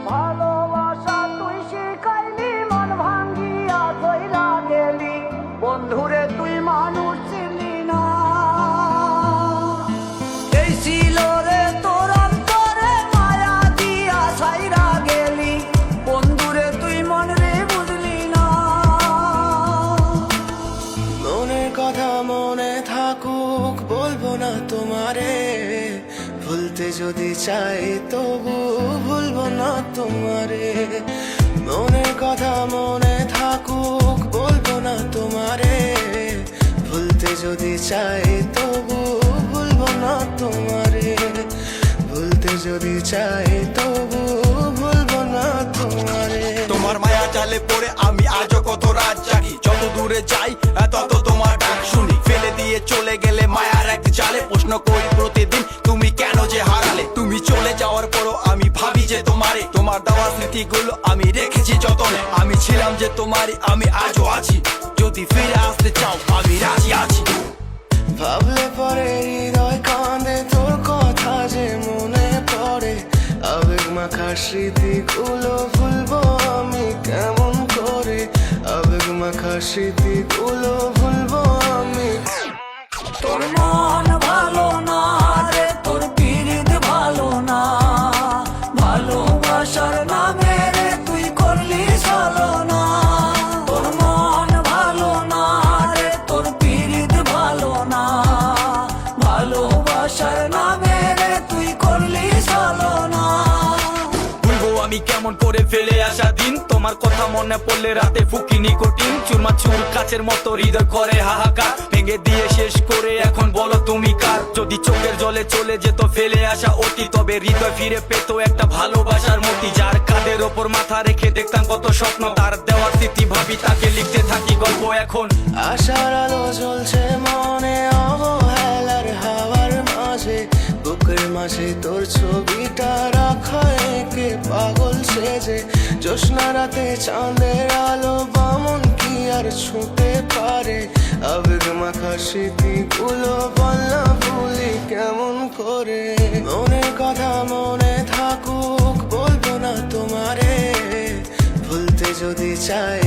ভালোবাসা তুই শিখাইলি, মন ভাঙ্গিয়া চইলা গেলি, বন্ধুরে তুই মানুষ চিনলি না। এই ছিল রে তোর অন্তরে মায়া দিয়া ছাইরা গেলি, বন্ধুরে তুই মন রে বুঝলি না। মনের কথা মনে থাকুক বলবো না তোমারে, ভুলতে যদি চাই তবু ভুলবো না তোমারে। মনের কথা মনে থাকুক বলবো না তোমারে, ভুলতে যদি চাই তবু ভুলবো না তোমারে। ভুলতে যদি চাই তবু ভুলবো না তোমারে। তোমার মায়া জালে পড়ে আমি আজও কত রাত জাগি, যত দূরে যাই তত তোমার ডাক শুনি। ফেলে দিয়ে চলে গেলে মায়ার এক জালে, প্রশ্ন করি প্রতিদিন তুমি কেন যে হারালে। তুমি চলে যাওয়ার পরও আমি ভাবি যে তোমারে, তোমার দেওয়া স্মৃতিগুলো আমি রেখেছি যতনে। আমি ছিলাম যে তোমারই, আমি আজও আছি, যদি ফিরে আসতে চাও আমি রাজি আছি। ভাবলে পরে হৃদয় কাঁদে, তোর কথা যে মনে পড়ে। আবেগ মাখা স্মৃতিগুলো ভুলবো আমি কেমন করে, আবেগ মাখা স্মৃতিগুলো ভুলবো আমি। তোর মন ভালো না রে, তোর পিরিত ভালো না, ভালোবাসার নামে রে তুই করলি ছলনা। তোর মন ভালো না রে, তোর পিরিত ভালো না, ভালোবাসার নামে রে তুই করলি ছলনা। ভুলবো আমি কেমন করে ফেলে আসা দিন, তোমার কথা মনে পড়লে রাতে ফুকি নিকোটিন। চুরমা চুর কাচের মতো হৃদয় করে হাহাকার, ভেঙে দিয়ে শেষ করে এখন বলো তুমি কার। যদি চোখের জলে চলে যেত ফেলে আসা অতি, তবে হৃদয় ফিরে পেত একটা ভালোবাসার মতি। যার কাঁধের ওপর মাথা রেখে দেখতাম কত স্বপ্ন, তার দেওয়ার স্মৃতি ভাবি তাকে লিখতে থাকি গল্প এখন। আশার আলো জ্বলছে মনে অবহেলার হাওয়ার মাঝে, বুকের মাঝে তোর ছবিটা রাখা একে পাগল সেজে। জ্যোৎস্না রাতে চাঁদের আলো বামন কি আর ছুঁতে পারে, আবেগ মাখা স্মৃতিগুলো বলনা ভুলি কেমন করে। মনের কথা মনে থাকুক বলবো না তোমারে, ভুলতে যদি চাই